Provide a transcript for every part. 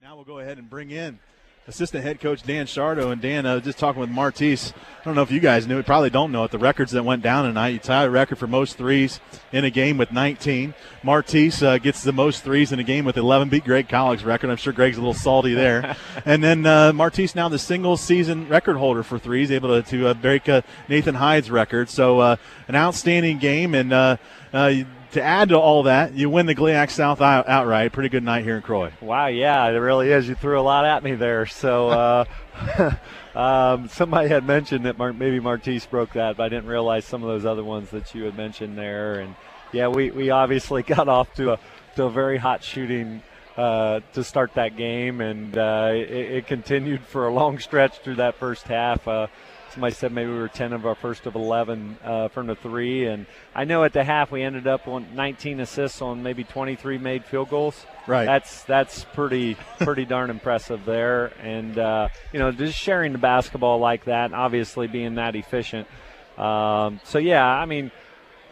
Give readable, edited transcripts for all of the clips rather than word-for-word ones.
Now we'll go ahead and bring in assistant head coach Dan Shardo. And Dan, just talking with Martise, I don't know if you guys knew it, probably don't know it, the records that went down tonight. You tie a record for most threes in a game with 19. Martise gets the most threes in a game with 11, beat Greg Collick's record. I'm sure Greg's a little salty there. And then Martise now the single season record holder for threes, able to break Nathan Hyde's record. So an outstanding game, and to add to all that, you win the GLIAC South outright. Pretty good night here in Croy. Wow, yeah, it really is. You threw a lot at me there. So somebody had mentioned that maybe Martise broke that, but I didn't realize some of those other ones that you had mentioned there. And, yeah, we obviously got off to a very hot shooting to start that game, and it continued for a long stretch through that first half. Somebody said maybe we were 10 of our first of 11 from the three. And I know at the half we ended up on 19 assists on maybe 23 made field goals. Right. That's pretty darn impressive there. And, just sharing the basketball like that, and obviously being that efficient. So, yeah, I mean,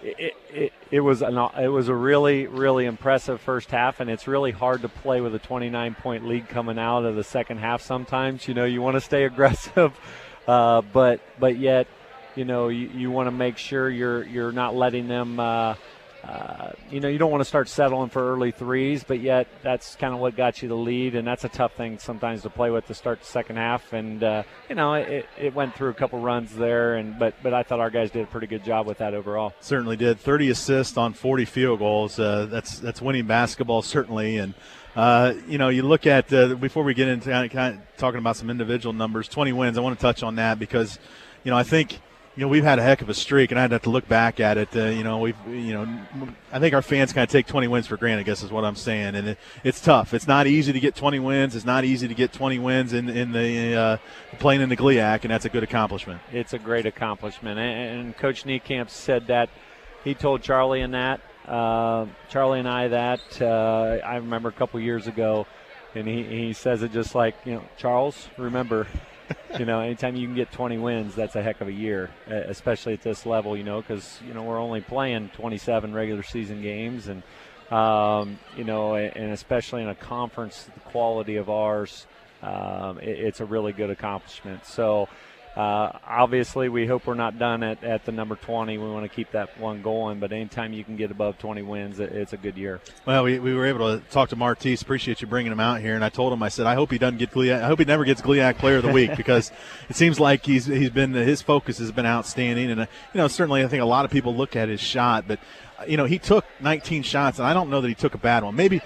it was a really, really impressive first half, and it's really hard to play with a 29-point lead coming out of the second half sometimes. You want to stay aggressive. But yet, you want to make sure you're not letting them, you don't want to start settling for early threes, but yet that's kind of what got you the lead, and that's a tough thing sometimes to play with to start the second half. And, it went through a couple runs there, but I thought our guys did a pretty good job with that overall. Certainly did. 30 assists on 40 field goals. That's winning basketball, certainly. And, you look at before we get into kind of talking about some individual numbers, 20 wins. I want to touch on that because, I think, we've had a heck of a streak, and I'd have to look back at it. I think our fans kind of take 20 wins for granted, I guess is what I'm saying. And it's tough. It's not easy to get 20 wins. It's not easy to get 20 wins in the playing in the GLIAC, and that's a good accomplishment. It's a great accomplishment. And Coach Niekamp said that. He told Charlie and I that I remember a couple years ago, and he says it just like, Charles, remember, anytime you can get 20 wins, that's a heck of a year, especially at this level, because, we're only playing 27 regular season games, and, and especially in a conference the quality of ours, it's a really good accomplishment. So, obviously, we hope we're not done at the number 20. We want to keep that one going, but anytime you can get above 20 wins, it's a good year. Well, we were able to talk to Martise. Appreciate you bringing him out here, and I told him, I said, I hope he doesn't get GLIAC. I hope he never gets GLIAC Player of the Week because it seems like his focus has been outstanding, and certainly I think a lot of people look at his shot, but. He took 19 shots, and I don't know that he took a bad one. Maybe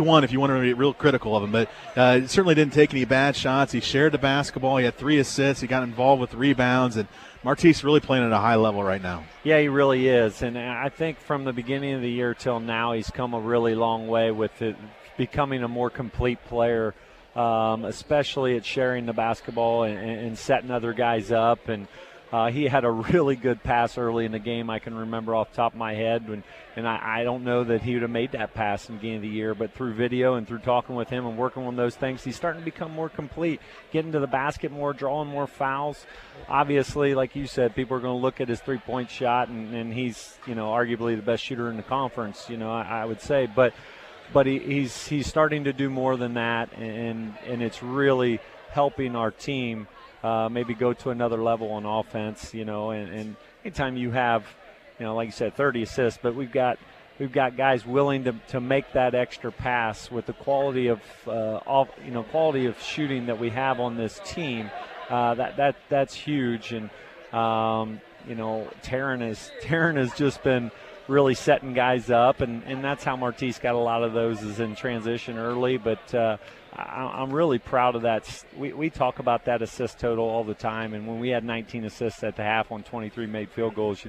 one if you want to be real critical of him, but certainly didn't take any bad shots. He shared the basketball. He had 3 assists. He got involved with rebounds, and Martise really playing at a high level right now. Yeah, he really is, and I think from the beginning of the year till now, he's come a really long way with it becoming a more complete player, especially at sharing the basketball and setting other guys up. And he had a really good pass early in the game I can remember off the top of my head. And I don't know that he would have made that pass in the beginning of the year, but through video and through talking with him and working on those things, he's starting to become more complete, getting to the basket more, drawing more fouls. Obviously, like you said, people are going to look at his three-point shot, and he's, arguably the best shooter in the conference, I would say. But he's starting to do more than that, and it's really helping our team maybe go to another level on offense, and anytime you have, like you said, 30 assists, but we've got guys willing to make that extra pass with the quality of shooting that we have on this team. That's huge, and Taryn has just been really setting guys up, and that's how Martise got a lot of those is in transition early, but I'm really proud of that. We talk about that assist total all the time, and when we had 19 assists at the half on 23 made field goals,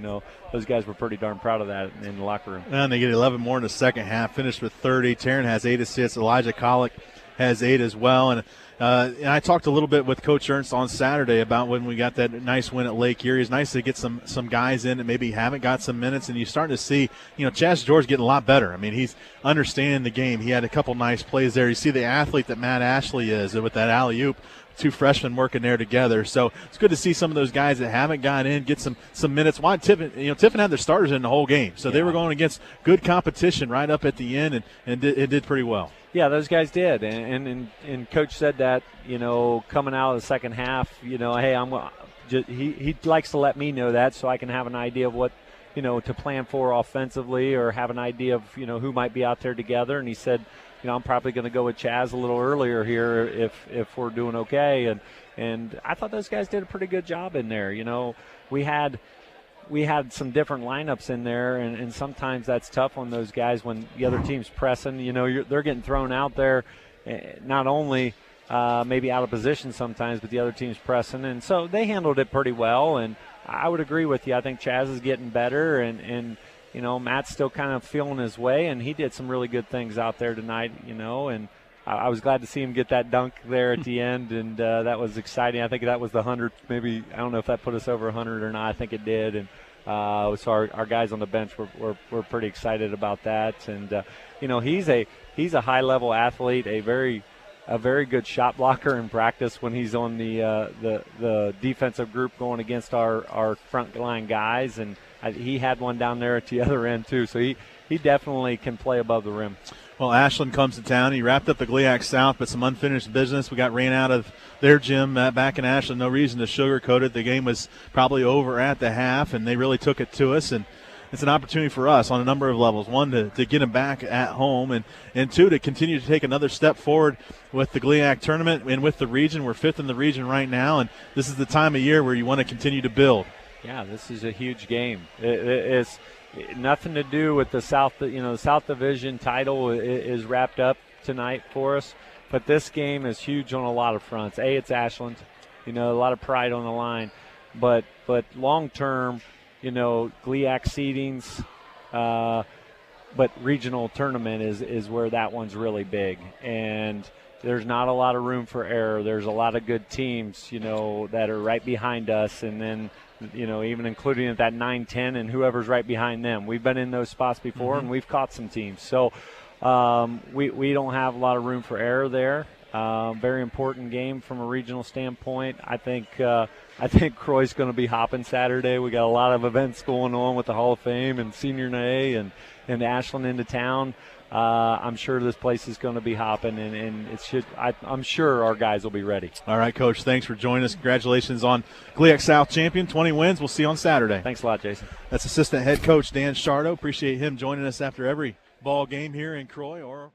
those guys were pretty darn proud of that in the locker room. And they get 11 more in the second half, finished with 30. Taryn has 8 assists. Elijah Collick has 8 as well. And And I talked a little bit with Coach Ernst on Saturday about when we got that nice win at Lake Erie. It's nice to get some guys in that maybe haven't got some minutes, and you're starting to see, Chaz George getting a lot better. I mean, he's understanding the game. He had a couple nice plays there. You see the athlete that Matt Ashley is with that alley-oop. Two freshmen working there together. So it's good to see some of those guys that haven't got in get some minutes. Why Tiffin had their starters in the whole game. So they were going against good competition right up at the end, and it did pretty well. Yeah, those guys did. And Coach said that, coming out of the second half, hey, he likes to let me know that so I can have an idea of what, to plan for offensively, or have an idea of, who might be out there together. And he said, I'm probably going to go with Chaz a little earlier here if we're doing okay. And I thought those guys did a pretty good job in there. We had some different lineups in there, and sometimes that's tough on those guys when the other team's pressing. They're getting thrown out there, not only maybe out of position sometimes, but the other team's pressing. And so they handled it pretty well, and I would agree with you. I think Chaz is getting better, and Matt's still kind of feeling his way, and he did some really good things out there tonight, and I was glad to see him get that dunk there at the end, and that was exciting. I think that was the 100th, maybe. I don't know if that put us over 100 or not. I think it did, and so our guys on the bench were pretty excited about that. And he's a high-level athlete, a very good shot blocker in practice when he's on the defensive group going against our front line guys, and he had one down there at the other end too. So he definitely can play above the rim. Well, Ashland comes to town. He wrapped up the GLIAC South, but some unfinished business. We got ran out of their gym back in Ashland. No reason to sugarcoat it. The game was probably over at the half, and they really took it to us. And it's an opportunity for us on a number of levels. One, to get them back at home, and two, to continue to take another step forward with the GLIAC tournament and with the region. We're fifth in the region right now, and this is the time of year where you want to continue to build. Yeah, this is a huge game. It's nothing to do with the South. The South Division title is wrapped up tonight for us, but this game is huge on a lot of fronts. It's Ashland, a lot of pride on the line, but long term, GLIAC seedings, but regional tournament is where that one's really big, and there's not a lot of room for error. There's a lot of good teams, that are right behind us, and then even including at that 9-10 and whoever's right behind them. We've been in those spots before, and we've caught some teams. So we don't have a lot of room for error there. Very important game from a regional standpoint. I think Croy's going to be hopping Saturday. We got a lot of events going on with the Hall of Fame and Senior Day and Ashland into town. I'm sure this place is going to be hopping, and I'm sure our guys will be ready. All right, Coach, thanks for joining us. Congratulations on GLIAC South champion, 20 wins. We'll see you on Saturday. Thanks a lot, Jason. That's assistant head coach Dan Shardo. Appreciate him joining us after every ball game here in Croy or